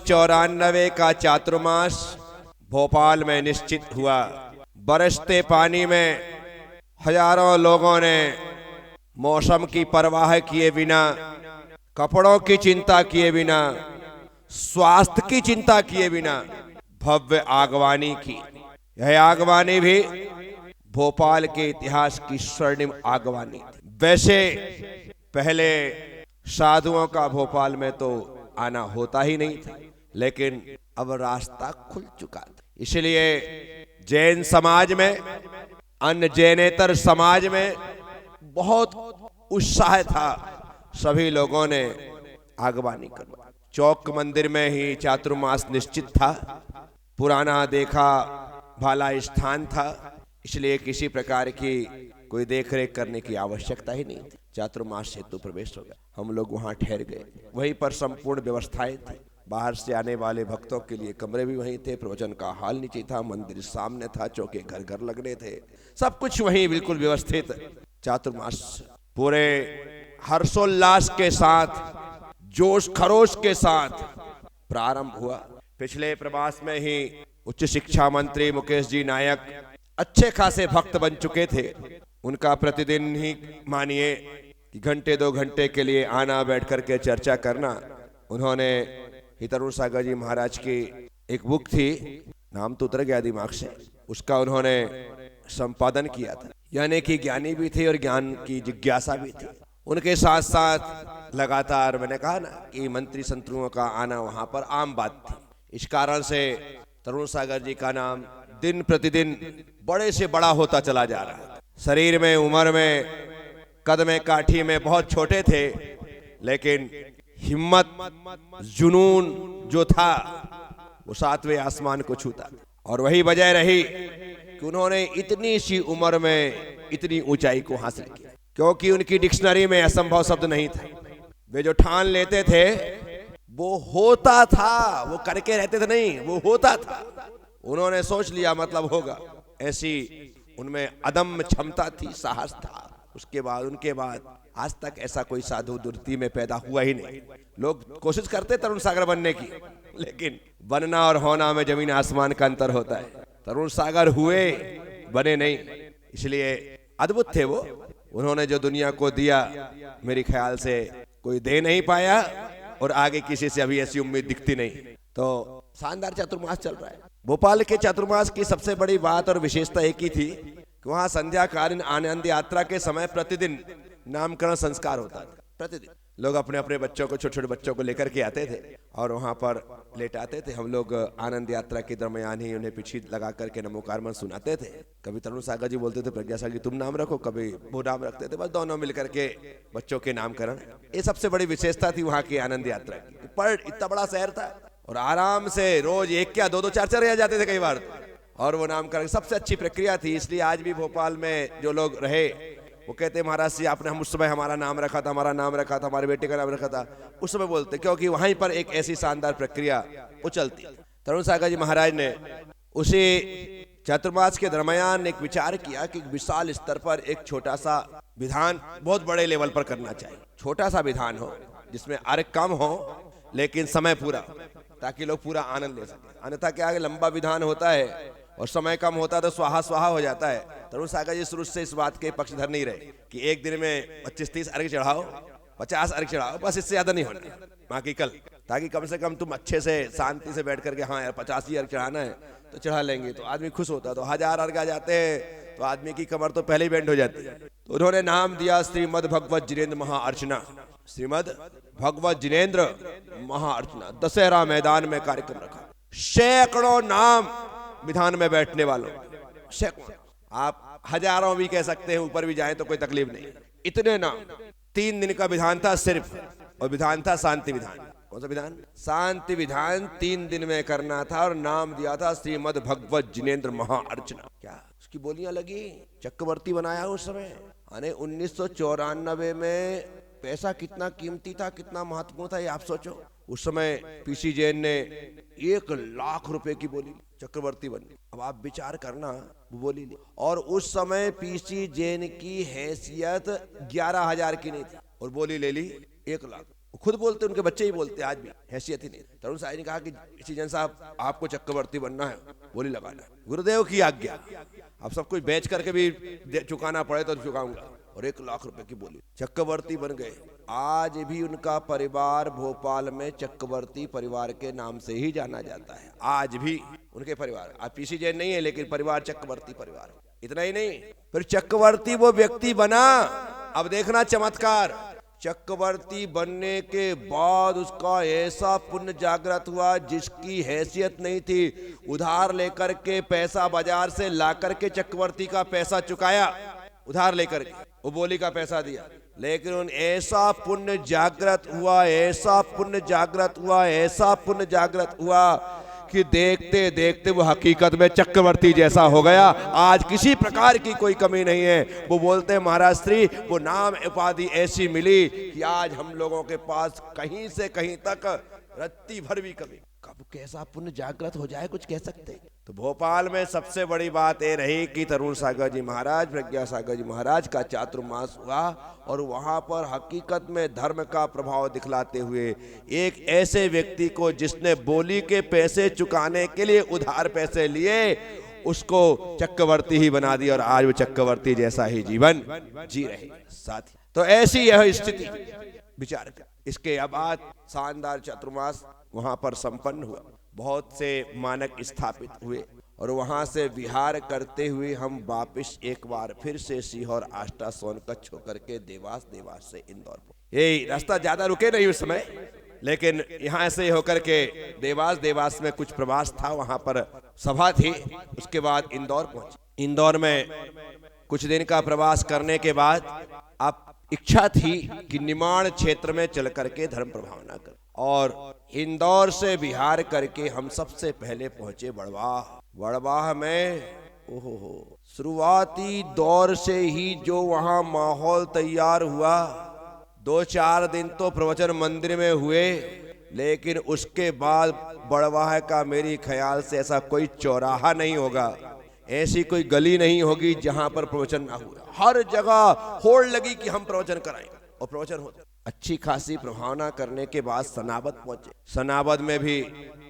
1994 का चातुर्मास भोपाल में निश्चित हुआ। बरसते पानी में हजारों लोगों ने मौसम की परवाह किए बिना, कपड़ों की चिंता किए बिना, स्वास्थ्य की चिंता किए बिना भव्य आगवानी की। यह आगवानी भी भोपाल के इतिहास की स्वर्णिम आगवानी थी। वैसे पहले साधुओं का भोपाल में तो आना होता ही नहीं था, लेकिन अब रास्ता खुल चुका था। इसलिए जैन समाज में, अन्य जैनेतर समाज में बहुत उत्साह था। सभी लोगों ने आगवानी करवाई। चौक मंदिर में ही चातुर्मास निश्चित था। पुराना देखा भाला स्थान था, इसलिए किसी प्रकार की कोई देखरेख करने की आवश्यकता ही नहीं थी। चातुर्मास हेतु प्रवेश हो गया। हम लोग वहां ठहर गए। वहीं पर संपूर्ण व्यवस्थाएं थी। बाहर से आने वाले भक्तों के लिए कमरे भी वहीं थे, प्रवचन का हाल नीचे था, मंदिर सामने था, चौके घर घर लगने थे, सब कुछ वहीं बिल्कुल व्यवस्थित। चातुर्मास पूरे हर्षोल्लास के साथ, जोश खरोश के साथ प्रारंभ हुआ। पिछले प्रवास में ही उच्च शिक्षा मंत्री मुकेश जी नायक अच्छे खासे भक्त बन चुके थे। उनका प्रतिदिन ही मानिए कि घंटे 2 घंटे के लिए आना, बैठ करके चर्चा करना। उन्होंने तरुण सागर जी महाराज की एक बुक थी, नाम तो उतर गया दिमाग से, उसका उन्होंने संपादन किया था। यानी कि ज्ञानी भी थे और ज्ञान की जिज्ञासा भी थी। उनके साथ साथ लगातार मैंने कहा ना कि मंत्री संतुओं का आना वहां पर आम बात थी। इस कारण से तरुण सागर जी का नाम दिन प्रतिदिन बड़े से बड़ा होता चला जा रहा था। शरीर में, उम्र में, कद में, काठी में बहुत छोटे थे, लेकिन हिम्मत, जुनून जो था वो 7वें आसमान को छूता। और वही वजह रही कि उन्होंने इतनी सी उम्र में इतनी ऊंचाई को हासिल किया, क्योंकि उनकी डिक्शनरी में असंभव शब्द नहीं था। वे जो ठान लेते थे वो होता था, वो करके रहते थे नहीं, वो होता था। उन्होंने सोच लिया मतलब होगा, ऐसी उनमें अदम्य क्षमता थी, साहस था। उसके बाद, उनके बाद आज तक ऐसा कोई साधु धरती में पैदा हुआ ही नहीं। लोग कोशिश करते तरुण सागर बनने की, लेकिन बनना और होना में जमीन आसमान का अंतर होता है। तरुण सागर हुए, बने नहीं, इसलिए अद्भुत थे वो। उन्होंने जो दुनिया को दिया, मेरे ख्याल से कोई दे नहीं पाया और आगे किसी से अभी ऐसी उम्मीद दिखती नहीं। तो शानदार चातुर्मास चल रहा है। भोपाल के चातुर्मास की सबसे बड़ी बात और विशेषता एक ही थी कि वहां संध्याकालीन आनंद यात्रा के समय प्रतिदिन नामकरण संस्कार होता था। प्रतिदिन लोग अपने अपने बच्चों को, छोटे छोटे बच्चों को लेकर के आते थे और वहां पर लेटाते थे। हम लोग आनंद यात्रा के दरमियान ही उन्हें पीछे लगा करके नमोकारमन सुनाते थे। कभी तरुण सागर जी बोलते थे प्रज्ञा सागर जी तुम नाम रखो, कभी वो नाम रखते थे, बस दोनों मिलकर के बच्चों के नामकरण। ये सबसे बड़ी विशेषता थी वहां की आनंद यात्रा की। पर इतना बड़ा शहर था और आराम से रोज 1 क्या 2 2 4 4 रह जाते थे कई बार, और वो नामकरण सबसे अच्छी प्रक्रिया थी। इसलिए आज भी भोपाल में जो लोग रहे वो कहते महाराज जी आपने हम उस समय हमारा नाम रखा था, हमारा नाम रखा था, हमारे बेटे का नाम रखा था, उस समय बोलते, क्योंकि वहीं पर एक ऐसी शानदार प्रक्रिया उचलती। तरुण सागर जी महाराज ने उसी चातुर्मास के दरमियान एक विचार किया कि विशाल स्तर पर एक छोटा सा विधान बहुत बड़े लेवल पर करना चाहिए। छोटा सा विधान हो जिसमें अर्घ कम हो लेकिन समय पूरा, ताकि लोग पूरा आनंद ले सके। अन्यथा क्या है, लंबा विधान होता है और समय कम होता है तो स्वाहा स्वाहा हो जाता है। तरुण सागर जी शुरू से इस बात के पक्षधर नहीं रहे कि एक दिन में 25-30 अर्घ चढ़ाओ, 50 अर्घ चढ़ाओ, बस इससे ज्यादा नहीं होना बाकी कल, ताकि कम से कम तुम अच्छे से शांति से बैठ करके हाँ यार 50 ही अर्घ चढ़ाना है तो चढ़ा लेंगे, तो आदमी खुश होता है। तो 1000 अर्घ आ जाते हैं तो आदमी की कमर तो पहले ही बैंड हो जाती है। तो उन्होंने नाम दिया श्रीमद भगवत जिनेन्द्र महाअर्चना। श्रीमद भगवत जिनेन्द्र महाअर्चना। दशहरा मैदान में कार्यक्रम रखा। सैकड़ों नाम विधान में बैठने वालों, सैकड़ों, आप हजारों भी कह सकते हैं, ऊपर भी जाएं तो कोई तकलीफ नहीं, इतने नाम। 3 दिन का विधान था सिर्फ, और विधान था शांति विधान। कौन सा विधान? शांति विधान 3 दिन में करना था और नाम दिया था श्रीमद भगवत जिनेन्द्र महाअर्चना। क्या उसकी बोलियां लगी, चक्रवर्ती बनाया उस समय। 1994 में पैसा कितना कीमती था, कितना महत्वपूर्ण था, ये आप सोचो। उस समय पीसी जैन ने 1 लाख रुपए की बोली, चक्रवर्ती बन गए। अब आप विचार करना, वो बोली ली। और उस समय पीसी जैन की हैसियत 11,000 की नहीं थी और बोली ले ली 1 लाख। खुद बोलते, उनके बच्चे ही बोलते, आज भी हैसियत ही नहीं। तरुण साहब ने कहा कि ऋषिजन साहब आपको चक्रवर्ती बनना है, बोली लगाना, गुरुदेव की आज्ञा। अब सब कुछ बेच करके भी चुकाना पड़े तो चुकाऊंगा। और 1 लाख रुपए की बोली, चक्रवर्ती बन गए। आज भी उनका परिवार भोपाल में चक्रवर्ती परिवार के नाम से ही जाना जाता है। आज भी उनके परिवार, अब पीसी जैन नहीं है लेकिन परिवार चक्रवर्ती परिवार। इतना ही नहीं, फिर चक्रवर्ती वो व्यक्ति बना, अब देखना चमत्कार, चक्रवर्ती बनने के बाद उसका ऐसा पुण्य जागृत हुआ जिसकी हैसियत नहीं थी। उधार लेकर के पैसा बाजार से ला करके चक्रवर्ती का पैसा चुकाया, उधार लेकर के वो बोली का पैसा दिया, लेकिन उन ऐसा पुण्य जागृत हुआ, ऐसा पुण्य जागृत हुआ, ऐसा पुण्य जागृत हुआ कि देखते देखते वो हकीकत में चक्रवर्ती जैसा हो गया। आज किसी प्रकार की कोई कमी नहीं है। वो बोलते हैं महाराज श्री, वो नाम उपाधि ऐसी मिली कि आज हम लोगों के पास कहीं से कहीं तक रत्ती भर भी कमी। कब कैसा पुण्य जागृत हो जाए कुछ कह सकते। तो भोपाल में सबसे बड़ी बात ये रही कि तरुण सागर जी महाराज, प्रज्ञा सागर जी महाराज का चातुर्मास हुआ और वहां पर हकीकत में धर्म का प्रभाव दिखलाते हुए एक ऐसे व्यक्ति को जिसने बोली के पैसे चुकाने के लिए उधार पैसे लिए, उसको चक्रवर्ती ही बना दिया और आज वो चक्रवर्ती जैसा ही जीवन जी रहे साथी। तो ऐसी यह स्थिति विचार कर। इसके बाद शानदार चातुर्मास वहां पर संपन्न हुआ, बहुत से मानक स्थापित हुए और वहां से विहार करते हुए हम वापिस एक बार फिर से सीहोर, आष्टा, सोनकच्छ होकर के देवास, देवास से इंदौर। ये रास्ता ज्यादा रुके नहीं उस समय, लेकिन यहाँ से होकर के देवास, देवास में कुछ प्रवास था, वहां पर सभा थी। उसके बाद इंदौर पहुंचे। इंदौर में कुछ दिन का प्रवास करने के बाद अब इच्छा थी कि निमाड़ क्षेत्र में चल करके धर्म प्रभावना कर, और इंदौर से विहार करके हम सबसे पहले पहुंचे बड़वाह। बड़वाह में ओहो, शुरुआती दौर से ही जो वहां माहौल तैयार हुआ, 2-4 दिन तो प्रवचन मंदिर में हुए, लेकिन उसके बाद बड़वाह का मेरी ख्याल से ऐसा कोई चौराहा नहीं होगा, ऐसी कोई गली नहीं होगी जहां पर प्रवचन ना हुआ। हर जगह होड़ लगी कि हम प्रवचन कराएंगे, और प्रवचन होता। अच्छी खासी प्रभावना करने के बाद सनाबद पहुंचे। सनाबद में भी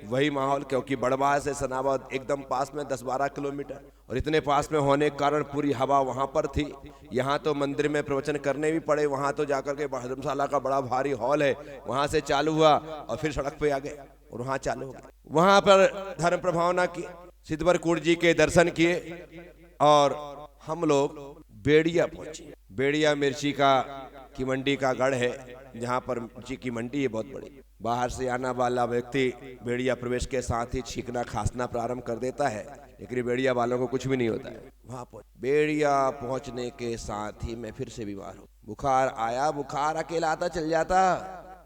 वही माहौल, क्योंकि बड़वाह से सनाबद एकदम पास में 10-12 किलोमीटर, और इतने पास में होने के कारण पूरी हवा वहां पर थी। यहाँ तो मंदिर में प्रवचन करने भी पड़े, वहां तो जाकर के धर्मशाला का बड़ा भारी हॉल है, वहां से चालू हुआ और फिर सड़क पे आ गए और वहां चालू हो गया। वहां पर धर्म प्रभावना की, सिद्धवरकूट जी के दर्शन किए और हम लोग बेड़िया पहुंचे। बेड़िया मिर्ची की मंडी का गढ़ है, जहां पर मिर्ची की मंडी है बहुत बड़ी। बाहर से आना वाला व्यक्ति बेड़िया प्रवेश के साथ ही छींकना खांसना प्रारंभ कर देता है, लेकिन बेड़िया वालों को कुछ भी नहीं होता है। वहां बेड़िया पहुंचने के साथ ही मैं फिर से बीमार हूँ। बुखार आया, बुखार अकेला आता चल जाता,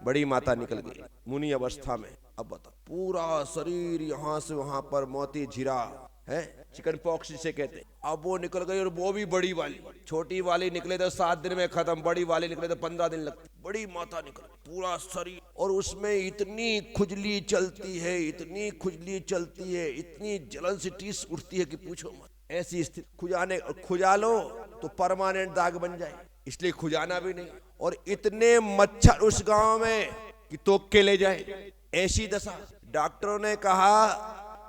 बड़ी माता निकल गई मुनि अवस्था में। अब बता, पूरा शरीर यहाँ से वहां पर मोती झिरा है, चिकन पॉक्स जिसे कहते हैं। अब वो निकल गई, और वो भी बड़ी वाली। छोटी वाली निकले तो 7 दिन में खत्म, बड़ी वाली निकले तो 15 दिन लगते। बड़ी माता निकल, पूरा शरीर, और उसमें इतनी खुजली चलती है, इतनी खुजली चलती है, इतनी जलन सी टीस उठती है कि पूछो मत। ऐसी स्थिति, खुजा लो तो परमानेंट दाग बन जाए, इसलिए खुजाना भी नहीं। और इतने मच्छर उस गांव में कि तोक के ले जाए, ऐसी दशा। डॉक्टरों ने कहा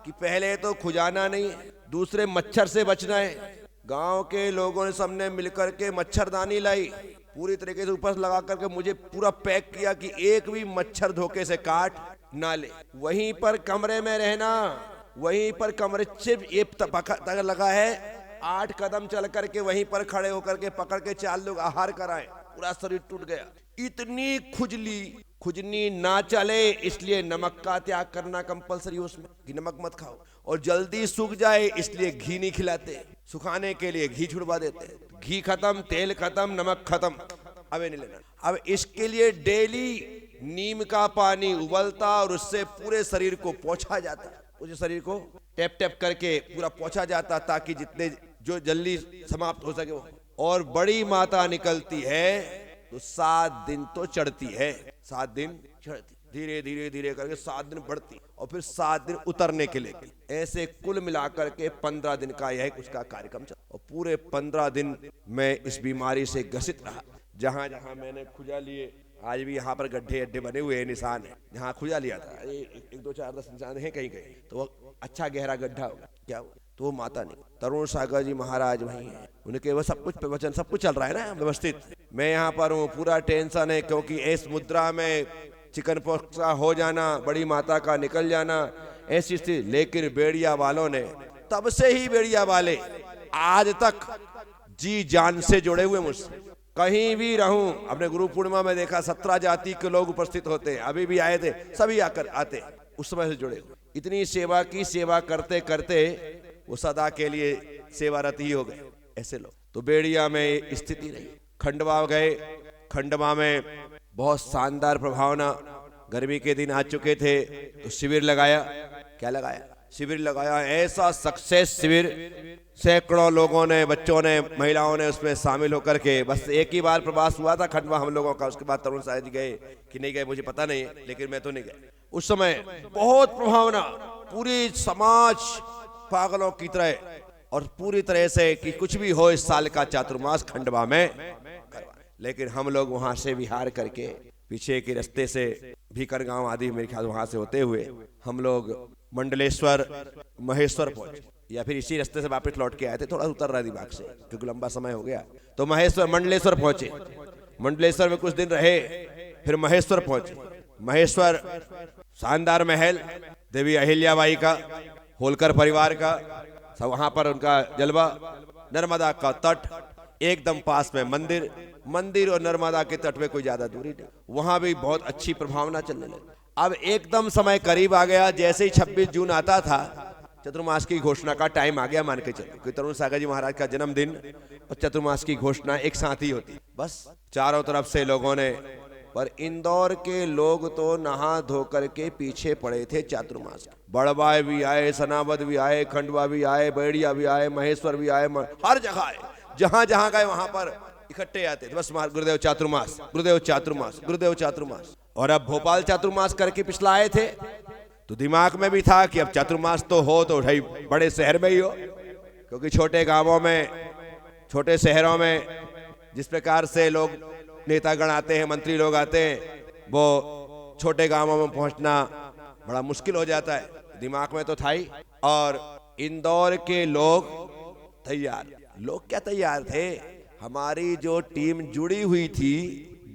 कि पहले तो खुजाना नहीं है, दूसरे मच्छर से बचना है। गांव के लोगों ने सबने मिलकर के मच्छरदानी लाई, पूरी तरीके से ऊपर लगा करके मुझे पूरा पैक किया कि एक भी मच्छर धोखे से काट ना ले। वहीं पर कमरे में रहना, वहीं पर कमरे सिर्फ एक तक लगा है, 8 कदम चल करके वहीं पर खड़े होकर के पकड़ के 4 लोग आहार कराएं, पूरा शरीर टूट गया। इतनी खुजली ना चले, इसलिए नमक का त्याग करना कंपलसरी उसमें, कि नमक मत खाओ। और जल्दी सूख जाए इसलिए घी नहीं खिलाते, सुखाने के लिए घी छुड़वा देते हैं। घी खत्म, तेल खत्म, नमक खत्म, अब नहीं लेना। अब इसके लिए डेली नीम का पानी उबलता और उससे पूरे शरीर को पोंछा जाता, उस शरीर को टैप टैप करके पूरा पोंछा जाता, ताकि जितने जो जल्दी समाप्त हो सके वो। और बड़ी माता निकलती है तो 7 दिन तो चढ़ती है, 7 दिन चढ़ती, धीरे धीरे धीरे करके 7 दिन बढ़ती, और फिर 7 दिन उतरने के लिए। ऐसे कुल मिलाकर के 15 दिन का यह उसका कार्यक्रम चला। और पूरे 15 दिन मैं इस बीमारी से ग्रसित रहा। जहां जहां मैंने खुजा लिए आज भी यहाँ पर गड्ढे अड्ढे बने हुए हैं, निशान है, जहाँ खुजा लिया था, एक दो चार 10 निशान हैं कहीं कहीं, तो वो अच्छा गहरा गड्ढा होगा क्या हुआ? तो वो माता नहीं, तरुण सागर जी महाराज वहीं हैं, उनके वो सब कुछ प्रवचन सब कुछ चल रहा है ना व्यवस्थित। मैं यहाँ पर हूँ, पूरा टेंशन है, क्योंकि इस मुद्रा में चिकन पॉक्स का हो जाना, बड़ी माता का निकल जाना, ऐसी स्थिति। लेकिन बेड़िया वालों ने, तब से ही बेड़िया वाले आज तक जी जान से जुड़े हुए मुझसे, कहीं भी रहूं। अपने गुरु पूर्णिमा में देखा 17 जाति के लोग उपस्थित होते हैं, अभी भी आए थे, सभी आकर आते, उस समय से जुड़े हुए। इतनी सेवा की, सेवा करते करते वो सदा के लिए सेवारत ही हो गए ऐसे लोग। तो बेड़िया में स्थिति रही, खंडवा गए, खंडवा में बहुत शानदार प्रभावना, गर्मी के दिन आ चुके थे, तो शिविर लगाया। क्या लगाया? शिविर लगाया, ऐसा सक्सेस शिविर, सैकड़ों लोगों ने, बच्चों ने, महिलाओं ने उसमें शामिल होकर के, बस एक ही बार प्रवास हुआ था खंडवा हम लोगों का, उसके बाद तरुण साहब जी गए कि नहीं गए मुझे पता नहीं है, लेकिन मैं तो नहीं गया। उस समय बहुत प्रभावना, पूरी समाज पागलों की तरह, और पूरी तरह से कि कुछ भी हो इस साल का चातुर्मास खंडवा में करवा। लेकिन हम लोग वहां से विहार करके पीछे के रास्ते से भीकर गांव आदि मेरे ख्याल वहां से होते हुए हम लोग मंडलेश्वर महेश्वर पहुंचे, या फिर इसी रास्ते से वापस लौट के आए थे, थोड़ा उतर रहा दिमाग से क्योंकि लंबा समय हो गया। तो महेश्वर मंडलेश्वर पहुंचे, मंडलेश्वर में कुछ दिन रहे, फिर महेश्वर पहुंचे। महेश्वर शानदार महल, देवी अहिल्याबाई का, होलकर परिवार का, सब वहां पर उनका जलवा, नर्मदा का तट, एकदम पास में मंदिर, मंदिर और नर्मदा के तट में कोई ज्यादा दूरी नहीं, वहां भी बहुत अच्छी प्रभावना चलने लगी। अब एकदम समय करीब आ गया, जैसे ही 26 जून आता था, चतुर्मास की घोषणा का टाइम आ गया, मान के चलो कि तरुण सागर जी महाराज का जन्मदिन और चतुर्मास की घोषणा एक साथ ही होती। बस चारों तरफ से लोगों ने, पर इंदौर के लोग तो नहा धोकर के पीछे पड़े थे चातुर्मास। बड़वाए भी आए, सनावद भी आए, खंडवा भी आए, बेड़िया भी आए, महेश्वर भी आए, हर जगह आए, जहां जहां गए वहां पर इकट्ठे आते थे। बस गुरुदेव चातुर्मास, गुरुदेव चातुर्मास, गुरुदेव चातुर्मास। और अब भोपाल चातुर्मास करके पिछला आए थे, तो दिमाग में भी था कि अब चातुर्मास तो हो तो भाई बड़े शहर में ही हो, क्योंकि छोटे गांवों में, छोटे शहरों में जिस प्रकार से लोग नेतागण आते हैं, मंत्री लोग आते हैं, वो छोटे गांवों में पहुंचना बड़ा मुश्किल हो जाता है, दिमाग में तो था ही। और इंदौर के लोग तैयार, लोग क्या तैयार थे, हमारी जो टीम जुड़ी हुई थी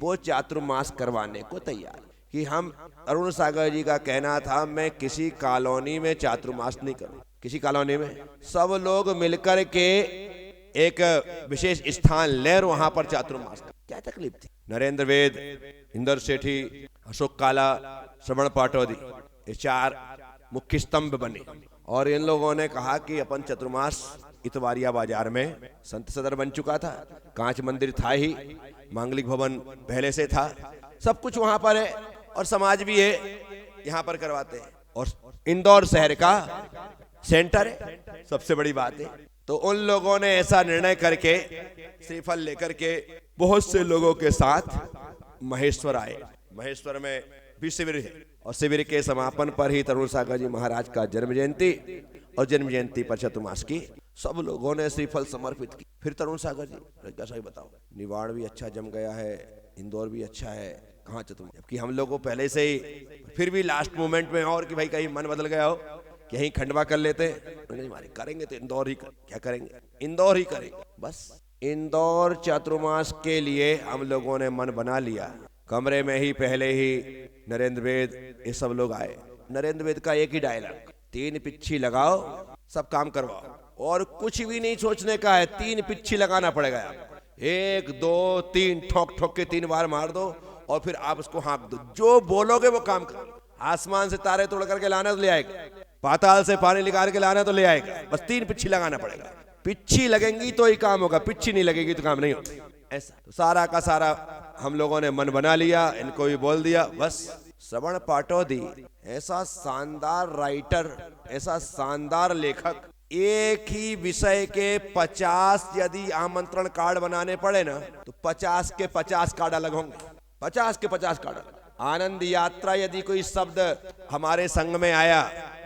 वो चातुर्मास करवाने को तैयार, कि हम, अरुण सागर जी का कहना था, मैं किसी कॉलोनी में चातुर्मास नहीं करूं, किसी कॉलोनी में सब लोग मिलकर के एक विशेष स्थान ले और वहां पर चातुर्मास। क्या तकलीफ थी? नरेंद्र वेद, इंदर सेठी, अशोक काला, श्रवण पाटोदी, ये 4 मुख्य स्तंभ बने, और इन लोगों ने कहा कि अपन चतुर्मास, इतवारिया बाजार में संत सदर बन चुका था, कांच मंदिर था ही, मांगलिक भवन पहले से था, सब कुछ वहां पर है और समाज भी है, यहां पर करवाते हैं, और इंदौर शहर का सेंटर है, सबसे बड़ी बात है। तो उन लोगों ने ऐसा निर्णय करके श्रीफल लेकर के बहुत से लोगों के साथ महेश्वर आए। महेश्वर में भी शिविर है, और शिविर के समापन पर ही तरुण सागर जी महाराज का जन्म जयंती, और जन्म जयंती पर चतुर्मास की सब लोगों ने श्रीफल समर्पित की। फिर तरुण सागर जी क्या सही बताओ, निवाड़ भी अच्छा जम गया है, इंदौर भी अच्छा है, कहाँ चतुर्मास, जबकि हम लोग को पहले से ही, फिर भी लास्ट मोमेंट में और कि भाई कहीं मन बदल गया हो, यहीं खंडवा कर लेते, करेंगे तो इंदौर ही क्या करेंगे, इंदौर ही करेंगे। बस इंदौर चातुर्मास के लिए हम लोगों ने मन बना लिया। कमरे में ही पहले ही नरेंद्र वेद, ये सब लोग आए। नरेंद्र वेद का एक ही डायलॉग, 3 पिच्छी लगाओ, सब काम करवाओ, और कुछ भी नहीं सोचने का है, 3 पिच्छी लगाना पड़ेगा आपको, 1 2 3 ठोक ठोक के 3 बार मार दो, और फिर आप उसको हाँक दो, जो बोलोगे वो काम करो। आसमान से तारे तोड़ करके लाना तो ले आएगा, पाताल से पानी निकाल के लाना तो ले आएगा, बस 3 पिच्छी लगाना पड़ेगा। पिच्छी लगेंगी तो ही काम होगा, पिच्छी नहीं लगेगी तो काम नहीं होगा। ऐसा तो सारा का सारा हम लोगों ने मन बना लिया, इनको भी बोल दिया। बस श्रवण पाटोदी ऐसा शानदार राइटर, ऐसा शानदार लेखक, एक ही विषय के 50 यदि आमंत्रण कार्ड बनाने पड़े ना, तो 50 के 50 कार्ड अलग होंगे, 50 के 50 कार्ड अलग। आनंद यात्रा यदि कोई शब्द हमारे संग में आया,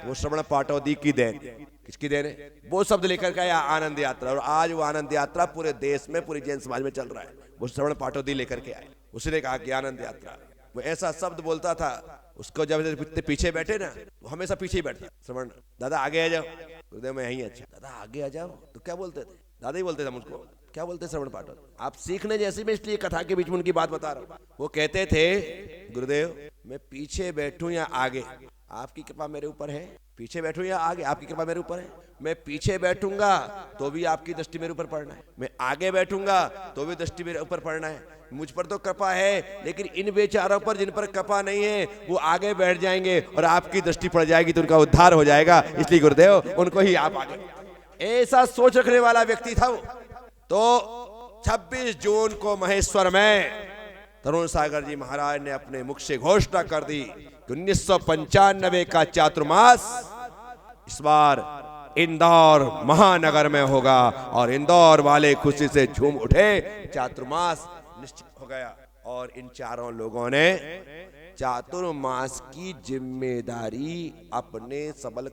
वो श्रवण पाटोदी की देन। किसकी देन है? वो शब्द लेकर के आया आनंद यात्रा, और आज वो आनंद यात्रा पूरे देश में, पूरे जैन समाज में चल रहा है, वो श्रवण पाटोदी लेकर के आए। उसने कहा कि आनंद यात्रा। वो ऐसा शब्द बोलता था, उसको जब इतने पीछे बैठे ना, वो हमेशा पीछे ही बैठता। श्रवण, दादा आगे आ जाओ। गुरुदेव मैं यहीं, अच्छा दादा आगे आ जाओ। तो क्या बोलते थे? दादा ही बोलते थे मुझको। क्या बोलते श्रवण पाठक? आप सीखने जैसे, मैं इसलिए कथा के बीच में उनकी बात बता रहा हूँ। वो कहते थे, गुरुदेव मैं पीछे बैठूं या आगे, आपकी कृपा मेरे ऊपर है। पीछे बैठूं या आगे, आपकी कृपा मेरे ऊपर है। मैं पीछे बैठूंगा तो भी आपकी दृष्टि मेरे ऊपर पड़ना है, मैं आगे बैठूंगा तो भी दृष्टि मेरे ऊपर पड़ना है। मुझ पर तो कृपा है, लेकिन इन बेचारों पर जिन पर कृपा नहीं है, वो आगे बैठ जाएंगे और आपकी दृष्टि पड़ जाएगी तो उनका उद्धार हो जाएगा। इसलिए गुरुदेव उनको ही आप आगे। ऐसा सोच रखने वाला व्यक्ति था वो। तो 26 जून को महेश्वर में तरुण सागर जी महाराज ने अपने मुख से घोषणा कर दी कि 1995 का चातुर्मास इस बार इंदौर महानगर में होगा, और इंदौर वाले खुशी से झूम उठे। चातुर्मास निश्चित हो गया, और इन चारों लोगों ने चातुर्मास की जिम्मेदारी अपने सबल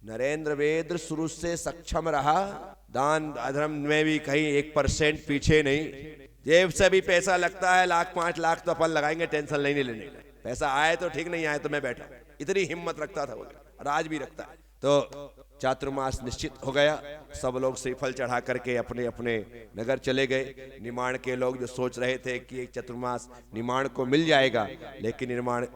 नरेंद्र वेद शुरू से सक्षम रहा। दान धर्म में भी कहीं 1% पीछे नहीं। जेब से भी पैसा लगता है, 1 लाख 5 लाख तो अपन लगाएंगे, टेंशन नहीं लेने का। पैसा आए तो ठीक, नहीं आए तो मैं बैठा। इतनी हिम्मत रखता था वो, और आज भी रखता है। तो चातुर्मास निश्चित हो गया। सब लोग श्रीफल चढ़ा करके अपने अपने नगर चले गए। निमाण के लोग जो सोच रहे थे कि एक चातुर्मास निमाण को मिल जाएगा, लेकिन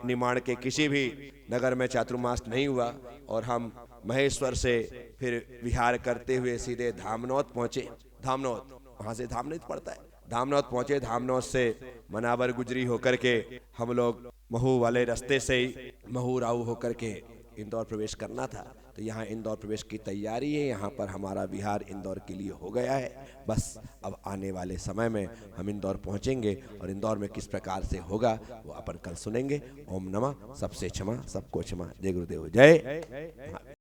निमाण के किसी भी नगर में चातुर्मास नहीं हुआ, और हम महेश्वर से फिर विहार करते हुए सीधे धामनौत पहुंचे। धामनौत, वहां से धामनौत पड़ता है। धामनौत पहुंचे। धामनौत से मनावर गुजरी होकर के हम लोग महू वाले रास्ते से ही महू राऊ होकर के इंदौर प्रवेश करना था। तो यहाँ इंदौर प्रवेश की तैयारी है। यहाँ पर हमारा विहार इंदौर के लिए हो गया है। बस अब आने वाले समय में हम इंदौर पहुँचेंगे, और इंदौर में किस प्रकार से होगा वो अपन कल सुनेंगे। ओम नमः। सबसे क्षमा, सबको क्षमा। जय गुरुदेव। जय।